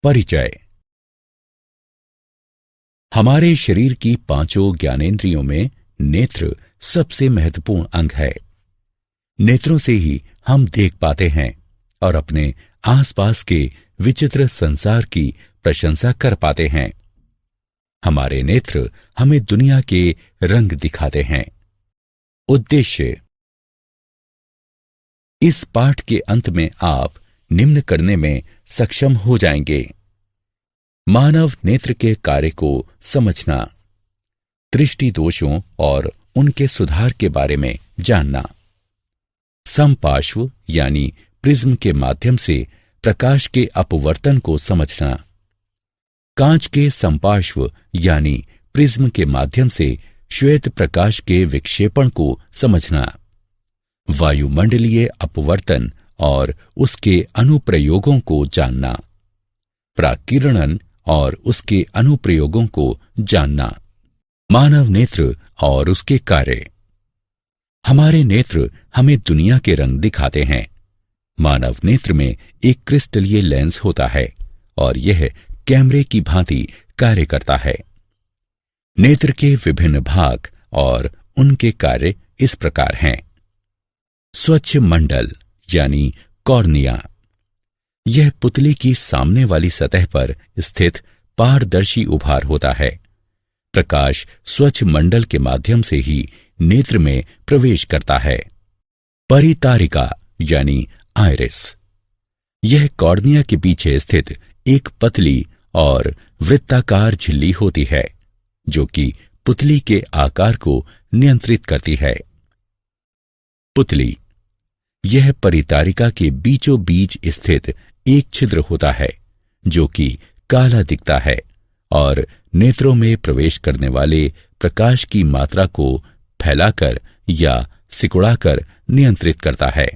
परिचय। हमारे शरीर की पांचों ज्ञानेंद्रियों में नेत्र सबसे महत्वपूर्ण अंग है। नेत्रों से ही हम देख पाते हैं और अपने आसपास के विचित्र संसार की प्रशंसा कर पाते हैं। हमारे नेत्र हमें दुनिया के रंग दिखाते हैं। उद्देश्य। इस पाठ के अंत में आप निम्न करने में सक्षम हो जाएंगे: मानव नेत्र के कार्य को समझना, दृष्टि दोषों और उनके सुधार के बारे में जानना, समपार्श्व यानी प्रिज्म के माध्यम से प्रकाश के अपवर्तन को समझना, कांच के समपार्श्व यानी प्रिज्म के माध्यम से श्वेत प्रकाश के विक्षेपण को समझना, वायुमंडलीय अपवर्तन और उसके अनुप्रयोगों को जानना, प्राकिरणन और उसके अनुप्रयोगों को जानना, मानव नेत्र और उसके कार्य। हमारे नेत्र हमें दुनिया के रंग दिखाते हैं। मानव नेत्र में एक क्रिस्टलीय लेंस होता है और यह कैमरे की भांति कार्य करता है। नेत्र के विभिन्न भाग और उनके कार्य इस प्रकार हैं: स्वच्छ मंडल यानी कॉर्निया, यह पुतली की सामने वाली सतह पर स्थित पारदर्शी उभार होता है। प्रकाश स्वच्छ मंडल के माध्यम से ही नेत्र में प्रवेश करता है। परितारिका यानी आइरिस, यह कॉर्निया के पीछे स्थित एक पतली और वृत्ताकार झिल्ली होती है जो कि पुतली के आकार को नियंत्रित करती है। पुतली, यह परितारिका के बीचों बीच स्थित एक छिद्र होता है जो कि काला दिखता है और नेत्रों में प्रवेश करने वाले प्रकाश की मात्रा को फैलाकर या सिकुड़ाकर नियंत्रित करता है।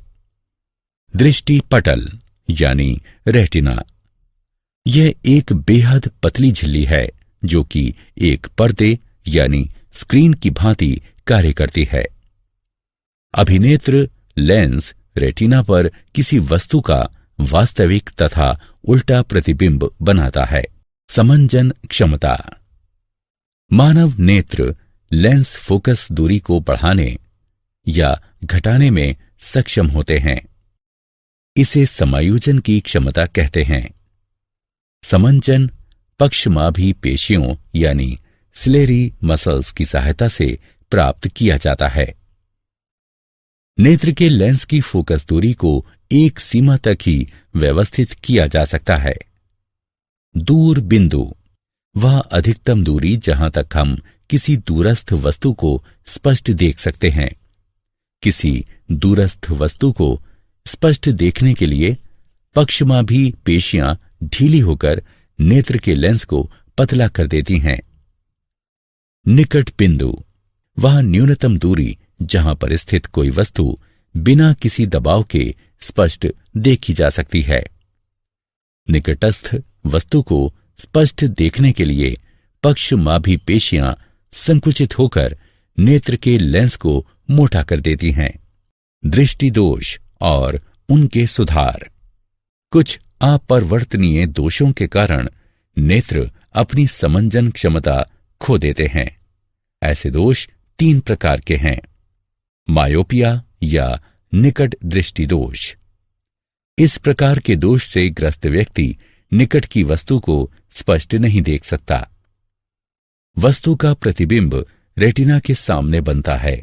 दृष्टि पटल यानी रेटिना, यह एक बेहद पतली झिल्ली है जो कि एक पर्दे यानी स्क्रीन की भांति कार्य करती है। अभिनेत्र लेंस रेटिना पर किसी वस्तु का वास्तविक तथा उल्टा प्रतिबिंब बनाता है। समंजन क्षमता, मानव नेत्र लेंस फोकस दूरी को बढ़ाने या घटाने में सक्षम होते हैं। इसे समायोजन की क्षमता कहते हैं। समंजन पक्षमाभी पेशियों यानी सिलेरी मसल्स की सहायता से प्राप्त किया जाता है। नेत्र के लेंस की फोकस दूरी को एक सीमा तक ही व्यवस्थित किया जा सकता है। दूर बिंदु, वह अधिकतम दूरी जहां तक हम किसी दूरस्थ वस्तु को स्पष्ट देख सकते हैं। किसी दूरस्थ वस्तु को स्पष्ट देखने के लिए पक्षमाभी पेशियां ढीली होकर नेत्र के लेंस को पतला कर देती हैं। निकट बिंदु, वह न्यूनतम दूरी जहां पर स्थित कोई वस्तु बिना किसी दबाव के स्पष्ट देखी जा सकती है। निकटस्थ वस्तु को स्पष्ट देखने के लिए पक्षमाभी पेशियां संकुचित होकर नेत्र के लेंस को मोटा कर देती हैं। दृष्टि दोष और उनके सुधार, कुछ अपरिवर्तनीय दोषों के कारण नेत्र अपनी समंजन क्षमता खो देते हैं। ऐसे दोष 3 प्रकार के हैं: मायोपिया या निकट दृष्टि दोष। इस प्रकार के दोष से ग्रस्त व्यक्ति निकट की वस्तु को स्पष्ट नहीं देख सकता। वस्तु का प्रतिबिंब रेटिना के सामने बनता है।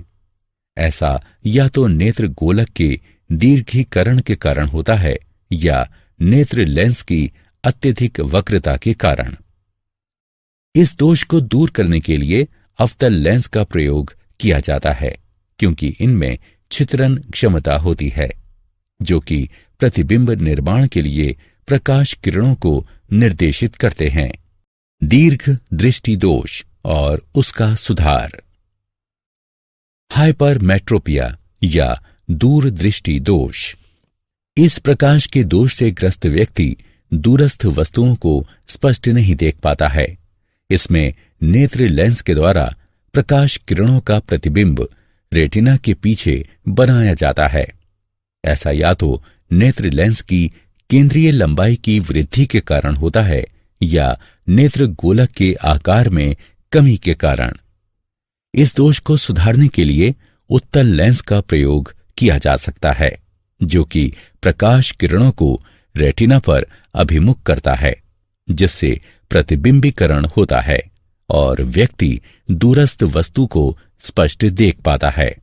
ऐसा या तो नेत्र गोलक के दीर्घीकरण के कारण होता है या नेत्र लेंस की अत्यधिक वक्रता के कारण। इस दोष को दूर करने के लिए अवतल लेंस का प्रयोग किया जाता है क्योंकि इनमें छितरन क्षमता होती है जो कि प्रतिबिंब निर्माण के लिए प्रकाश किरणों को निर्देशित करते हैं। दीर्घ दृष्टि दोष और उसका सुधार, हाइपरमेट्रोपिया या दूर दृष्टि दोष। इस प्रकाश के दोष से ग्रस्त व्यक्ति दूरस्थ वस्तुओं को स्पष्ट नहीं देख पाता है। इसमें नेत्र लेंस के द्वारा प्रकाश किरणों का प्रतिबिंब रेटिना के पीछे बनाया जाता है। ऐसा या तो नेत्र लेंस की केंद्रीय लंबाई की वृद्धि के कारण होता है या नेत्र गोलक के आकार में कमी के कारण। इस दोष को सुधारने के लिए उत्तल लेंस का प्रयोग किया जा सकता है, जो कि प्रकाश किरणों को रेटिना पर अभिमुख करता है, जिससे प्रतिबिंबीकरण होता है और व्यक्ति दूरस्थ वस्तु को स्पष्ट देख पाता है।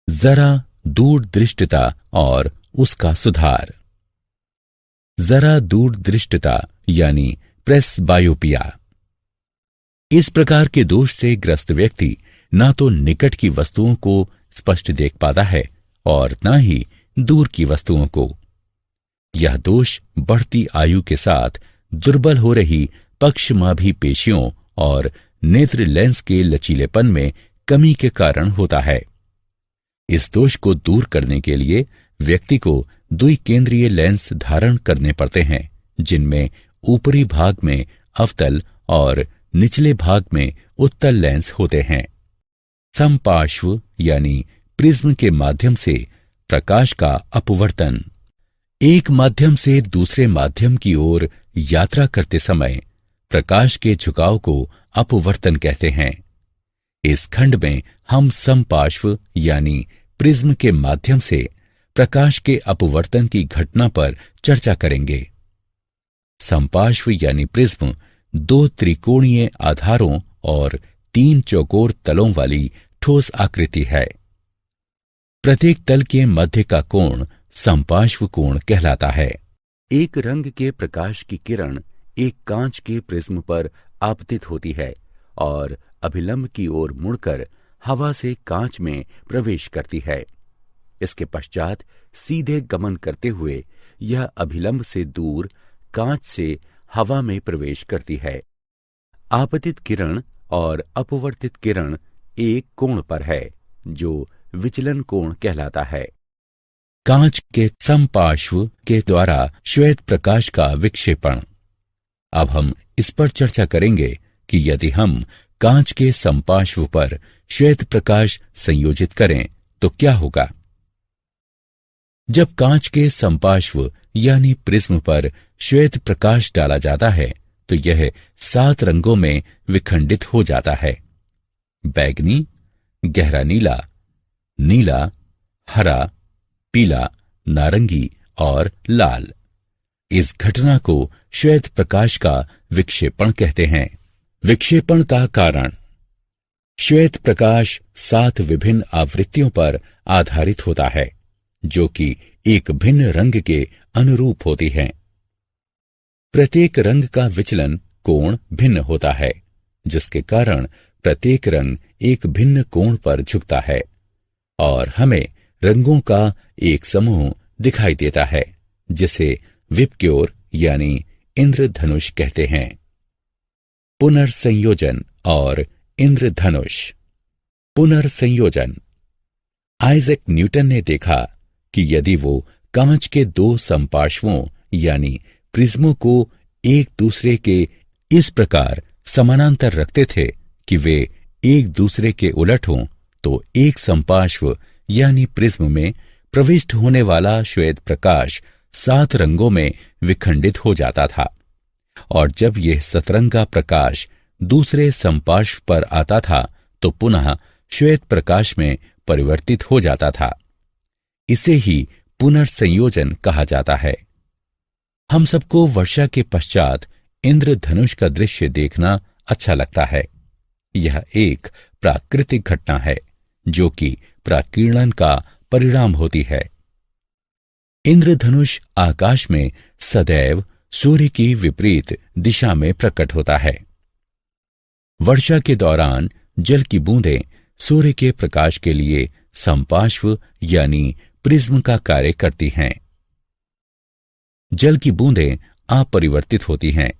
जरा दूरदृष्टिता और उसका सुधार। जरा दूरदृष्टिता यानी प्रेसबायोपिया। इस प्रकार के दोष से ग्रस्त व्यक्ति ना तो निकट की वस्तुओं को स्पष्ट देख पाता है और ना ही दूर की वस्तुओं को। यह दोष बढ़ती आयु के साथ दुर्बल हो रही पक्षमाभी पेशियों और नेत्र लेंस के लचीलेपन में कमी के कारण होता है। इस दोष को दूर करने के लिए व्यक्ति को द्विकेंद्रीय लेंस धारण करने पड़ते हैं, जिनमें ऊपरी भाग में अवतल और निचले भाग में उत्तल लेंस होते हैं। समपार्श्व यानी प्रिज्म के माध्यम से प्रकाश का अपवर्तन। एक माध्यम से दूसरे माध्यम की ओर यात्रा करते समय प्रकाश के झुकाव को अपवर्तन कहते हैं। इस खंड में हम समपार्श्व यानी प्रिज्म के माध्यम से प्रकाश के अपवर्तन की घटना पर चर्चा करेंगे। समपार्श्व यानी प्रिज्म दो त्रिकोणीय आधारों और तीन चौकोर तलों वाली ठोस आकृति है। प्रत्येक तल के मध्य का कोण समपार्श्व कोण कहलाता है। एक रंग के प्रकाश की किरण एक कांच के प्रिज्म पर आपतित होती है और अभिलंब की ओर मुड़कर हवा से कांच में प्रवेश करती है। इसके पश्चात सीधे गमन करते हुए यह अभिलंब से दूर कांच से हवा में प्रवेश करती है। आपतित किरण और अपवर्तित किरण एक कोण पर है, जो विचलन कोण कहलाता है। कांच के समपार्श्व के द्वारा श्वेत प्रकाश का विक्षेपण। अब हम इस पर चर्चा करेंगे कि यदि हम कांच के समपार्श्व पर श्वेत प्रकाश संयोजित करें तो क्या होगा। जब कांच के समपार्श्व यानी प्रिज्म पर श्वेत प्रकाश डाला जाता है तो यह 7 रंगों में विखंडित हो जाता है। बैगनी, गहरा नीला, नीला, हरा, पीला, नारंगी और लाल। इस घटना को श्वेत प्रकाश का विक्षेपण कहते हैं। विक्षेपण का कारण। श्वेत प्रकाश 7 विभिन्न आवृत्तियों पर आधारित होता है, जो कि एक भिन्न रंग के अनुरूप होती हैं। प्रत्येक रंग का विचलन कोण भिन्न होता है, जिसके कारण प्रत्येक रंग एक भिन्न कोण पर झुकता है और हमें रंगों का एक समूह दिखाई देता है, जिसे विपक्योर यानी इंद्रधनुष कहते हैं। पुनर्संयोजन और इंद्रधनुष। पुनर्संयोजन। आइजैक न्यूटन ने देखा कि यदि वो कांच के 2 समपार्श्वों यानी प्रिज्मों को एक दूसरे के इस प्रकार समानांतर रखते थे कि वे एक दूसरे के उलट हों, तो एक समपार्श्व यानी प्रिज्म में प्रविष्ट होने वाला श्वेत प्रकाश 7 रंगों में विखंडित हो जाता था और जब यह सतरंगा प्रकाश दूसरे समपार्श्व पर आता था तो पुनः श्वेत प्रकाश में परिवर्तित हो जाता था। इसे ही पुनर्संयोजन कहा जाता है। हम सबको वर्षा के पश्चात इंद्रधनुष का दृश्य देखना अच्छा लगता है। यह एक प्राकृतिक घटना है जो कि प्राकीर्णन का परिणाम होती है। इंद्रधनुष आकाश में सदैव सूर्य की विपरीत दिशा में प्रकट होता है। वर्षा के दौरान जल की बूंदें सूर्य के प्रकाश के लिए समपार्श्व यानी प्रिज्म का कार्य करती हैं। जल की बूंदें अपरिवर्तित होती हैं,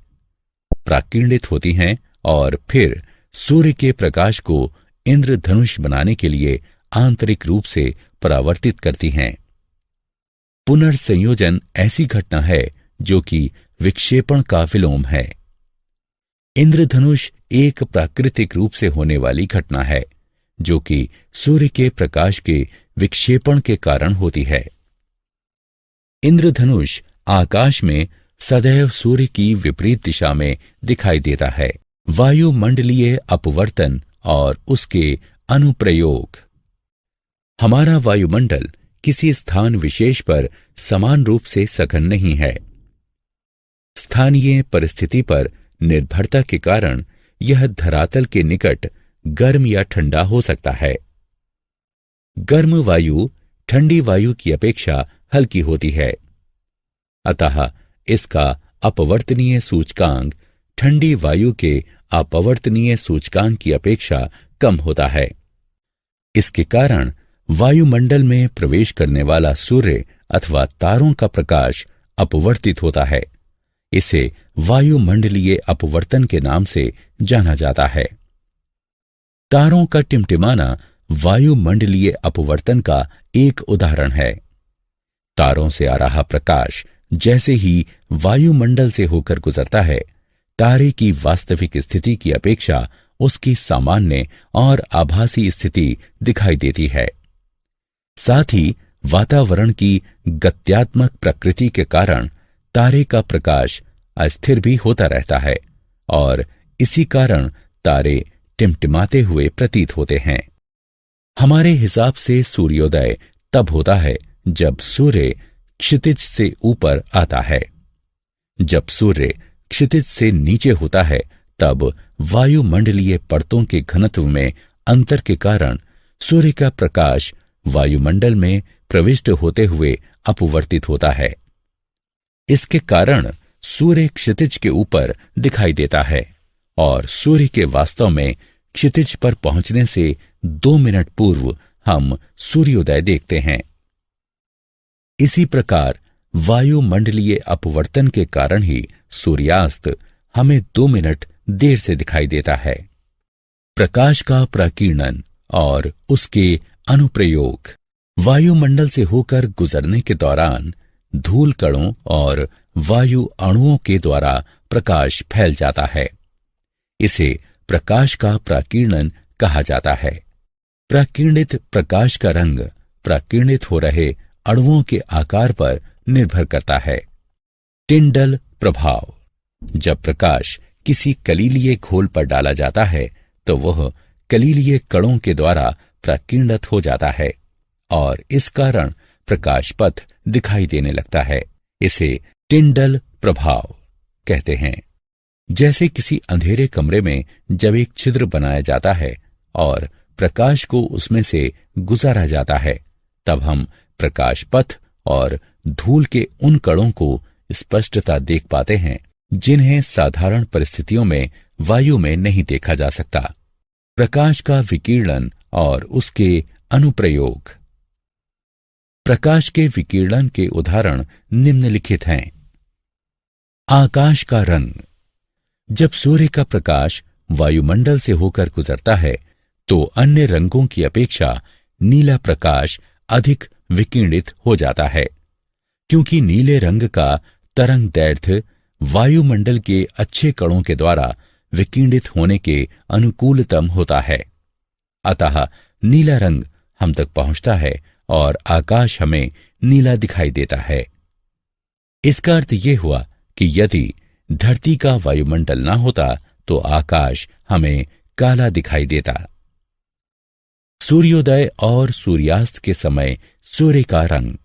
प्राकीर्णित होती हैं और फिर सूर्य के प्रकाश को इंद्रधनुष बनाने के लिए आंतरिक रूप से परावर्तित करती हैं। पुनर्संयोजन ऐसी घटना है जो कि विक्षेपण का विलोम है। इंद्रधनुष एक प्राकृतिक रूप से होने वाली घटना है जो कि सूर्य के प्रकाश के विक्षेपण के कारण होती है। इंद्रधनुष आकाश में सदैव सूर्य की विपरीत दिशा में दिखाई देता है। वायुमंडलीय अपवर्तन और उसके अनुप्रयोग। हमारा वायुमंडल किसी स्थान विशेष पर समान रूप से सघन नहीं है। स्थानीय परिस्थिति पर निर्भरता के कारण यह धरातल के निकट गर्म या ठंडा हो सकता है। गर्म वायु ठंडी वायु की अपेक्षा हल्की होती है, अतः इसका अपवर्तनीय सूचकांक ठंडी वायु के अपवर्तनीय सूचकांक की अपेक्षा कम होता है। इसके कारण वायुमंडल में प्रवेश करने वाला सूर्य अथवा तारों का प्रकाश अपवर्तित होता है। इसे वायुमंडलीय अपवर्तन के नाम से जाना जाता है। तारों का टिमटिमाना वायुमंडलीय अपवर्तन का एक उदाहरण है। तारों से आ रहा प्रकाश जैसे ही वायुमंडल से होकर गुजरता है, तारे की वास्तविक स्थिति की अपेक्षा उसकी सामान्य और आभासी स्थिति दिखाई देती है। साथ ही वातावरण की गत्यात्मक प्रकृति के कारण तारे का प्रकाश अस्थिर भी होता रहता है और इसी कारण तारे टिमटिमाते हुए प्रतीत होते हैं। हमारे हिसाब से सूर्योदय तब होता है जब सूर्य क्षितिज से ऊपर आता है। जब सूर्य क्षितिज से नीचे होता है तब वायुमंडलीय परतों के घनत्व में अंतर के कारण सूर्य का प्रकाश वायुमंडल में प्रविष्ट होते हुए अपवर्तित होता है। इसके कारण सूर्य क्षितिज के ऊपर दिखाई देता है और सूर्य के वास्तव में क्षितिज पर पहुंचने से 2 मिनट पूर्व हम सूर्योदय देखते हैं। इसी प्रकार वायुमंडलीय अपवर्तन के कारण ही सूर्यास्त हमें 2 मिनट देर से दिखाई देता है। प्रकाश का प्रकीर्णन और उसके अनुप्रयोग। वायुमंडल से होकर गुजरने के दौरान धूल कणों और वायु अणुओं के द्वारा प्रकाश फैल जाता है। इसे प्रकाश का प्रकीर्णन कहा जाता है। प्रकीर्णित प्रकाश का रंग प्रकीर्णित हो रहे अणुओं के आकार पर निर्भर करता है। टिंडल प्रभाव। जब प्रकाश किसी कलीलिये घोल पर डाला जाता है तो वह कलीलिये कणों के द्वारा प्रकीर्णित हो जाता है और इस कारण प्रकाश पथ दिखाई देने लगता है। इसे टिंडल प्रभाव कहते हैं। जैसे किसी अंधेरे कमरे में जब एक छिद्र बनाया जाता है और प्रकाश को उसमें से गुजारा जाता है, तब हम प्रकाश पथ और धूल के उन कणों को स्पष्टता देख पाते हैं जिन्हें साधारण परिस्थितियों में वायु में नहीं देखा जा सकता। प्रकाश का विकिरण और उसके अनुप्रयोग। प्रकाश के विकिरण के उदाहरण निम्नलिखित हैं। आकाश का रंग। जब सूर्य का प्रकाश वायुमंडल से होकर गुजरता है तो अन्य रंगों की अपेक्षा नीला प्रकाश अधिक विकिरणित हो जाता है, क्योंकि नीले रंग का तरंग दैर्घ्य वायुमंडल के अच्छे कणों के द्वारा विकिरणित होने के अनुकूलतम होता है। अतः नीला रंग हम तक पहुंचता है और आकाश हमें नीला दिखाई देता है। इसका अर्थ यह हुआ कि यदि धरती का वायुमंडल न होता तो आकाश हमें काला दिखाई देता। सूर्योदय और सूर्यास्त के समय सूर्य का रंग।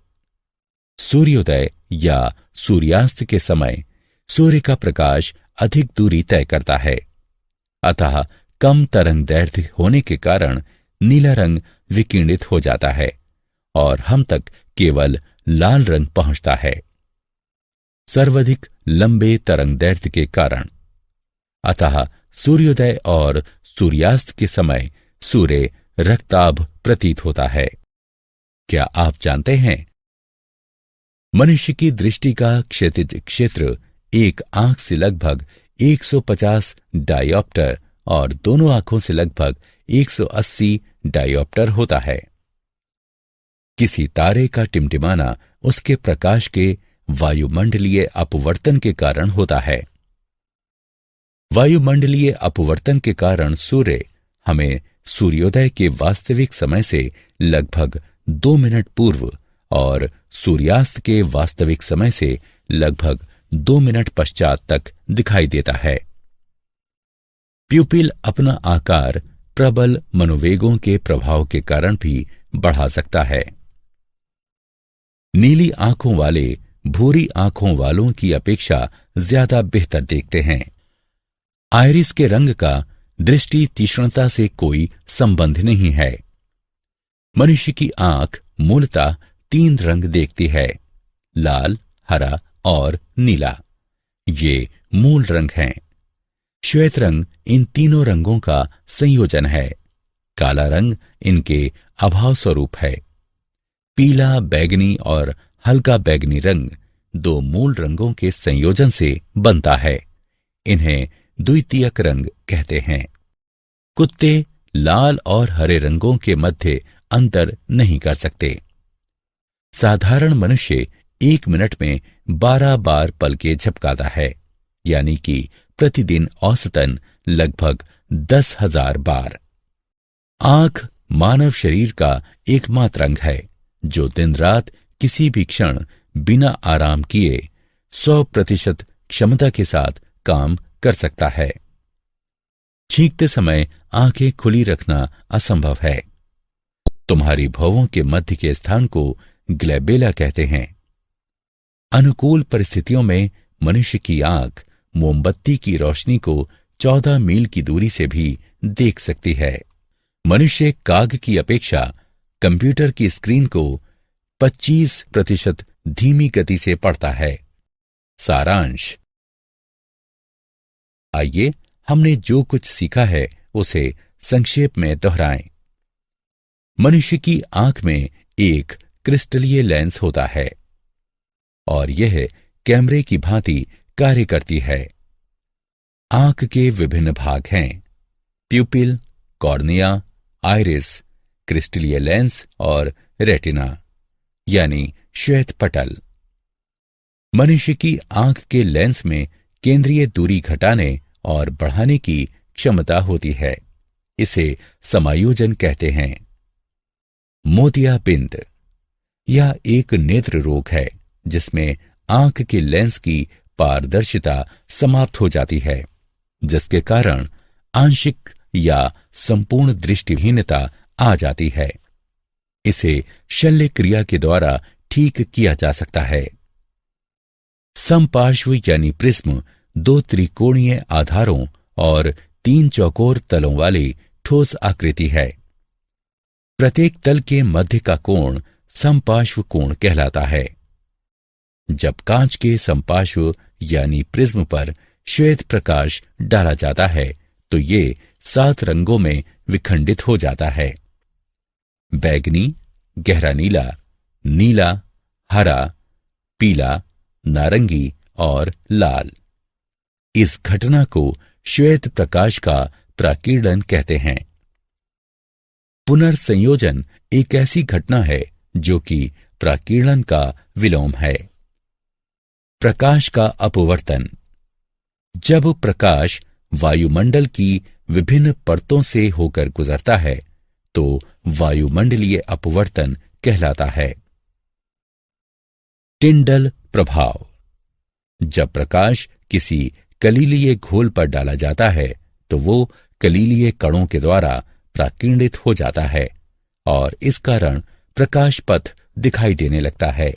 सूर्योदय या सूर्यास्त के समय सूर्य का प्रकाश अधिक दूरी तय करता है, अतः कम तरंग दैर्घ्य होने के कारण नीला रंग विकिरणित हो जाता है और हम तक केवल लाल रंग पहुंचता है। सर्वाधिक लंबे तरंग दैर्घ्य के कारण, अतः सूर्योदय और सूर्यास्त के समय सूर्य रक्ताभ प्रतीत होता है। क्या आप जानते हैं, मनुष्य की दृष्टि का क्षैतिज क्षेत्र एक आंख से लगभग 150 डायोप्टर और दोनों आंखों से लगभग 180 डायोप्टर होता है। किसी तारे का टिमटिमाना उसके प्रकाश के वायुमंडलीय अपवर्तन के कारण होता है। वायुमंडलीय अपवर्तन के कारण सूर्य हमें सूर्योदय के वास्तविक समय से लगभग 2 मिनट पूर्व और सूर्यास्त के वास्तविक समय से लगभग 2 मिनट पश्चात तक दिखाई देता है। प्यूपिल अपना आकार प्रबल मनोवेगों के प्रभाव के कारण भी बढ़ा सकता है। नीली आंखों वाले भूरी आंखों वालों की अपेक्षा ज्यादा बेहतर देखते हैं। आइरिस के रंग का दृष्टि तीक्ष्णता से कोई संबंध नहीं है। मनुष्य की आंख मूलतः 3 रंग देखती है, लाल, हरा और नीला। ये मूल रंग हैं। श्वेत रंग इन तीनों रंगों का संयोजन है। काला रंग इनके अभाव स्वरूप है। पीला, बैगनी और हल्का बैगनी रंग 2 मूल रंगों के संयोजन से बनता है। इन्हें द्वितीयक रंग कहते हैं। कुत्ते लाल और हरे रंगों के मध्य अंतर नहीं कर सकते। साधारण मनुष्य 1 मिनट में 12 बार पलकें झपकाता है, यानी कि प्रतिदिन औसतन लगभग 10,000 बार। आंख मानव शरीर का एकमात्र अंग है जो दिन रात किसी भी क्षण बिना आराम किए 100% क्षमता के साथ काम कर सकता है। छींकते समय आंखें खुली रखना असंभव है। तुम्हारी भौहों के मध्य के स्थान को ग्लैबेला कहते हैं। अनुकूल परिस्थितियों में मनुष्य की आंख मोमबत्ती की रोशनी को 14 मील की दूरी से भी देख सकती है। मनुष्य काग की अपेक्षा कंप्यूटर की स्क्रीन को 25% धीमी गति से पढ़ता है। सारांश। आइए हमने जो कुछ सीखा है उसे संक्षेप में दोहराएं। मनुष्य की आंख में एक क्रिस्टलीय लेंस होता है और यह कैमरे की भांति कार्य करती है। आंख के विभिन्न भाग हैं: प्यूपिल, कॉर्निया, आइरिस, क्रिस्टलीय लेंस और रेटिना यानी श्वेत पटल। मनुष्य की आंख के लेंस में केंद्रीय दूरी घटाने और बढ़ाने की क्षमता होती है। इसे समायोजन कहते हैं। मोतियाबिंद यह एक नेत्र रोग है जिसमें आंख के लेंस की पारदर्शिता समाप्त हो जाती है, जिसके कारण आंशिक या संपूर्ण दृष्टिहीनता आ जाती है। इसे शल्य क्रिया के द्वारा ठीक किया जा सकता है। समपार्श्व यानी प्रिज्म 2 त्रिकोणीय आधारों और 3 चौकोर तलों वाली ठोस आकृति है। प्रत्येक तल के मध्य का कोण समपार्श्व कोण कहलाता है। जब कांच के समपार्श्व यानी प्रिज्म पर श्वेत प्रकाश डाला जाता है तो ये 7 रंगों में विखंडित हो जाता है: बैगनी, गहरा नीला, नीला, हरा, पीला, नारंगी और लाल। इस घटना को श्वेत प्रकाश का प्राकीर्णन कहते हैं। पुनर्संयोजन एक ऐसी घटना है जो कि प्राकीर्णन का विलोम है। प्रकाश का अपवर्तन। जब प्रकाश वायुमंडल की विभिन्न परतों से होकर गुजरता है तो वायुमंडलीय अपवर्तन कहलाता है। टिंडल प्रभाव। जब प्रकाश किसी कलीलीय घोल पर डाला जाता है तो वो कलीलीय कणों के द्वारा प्राकीर्णित हो जाता है और इस कारण प्रकाश पथ दिखाई देने लगता है।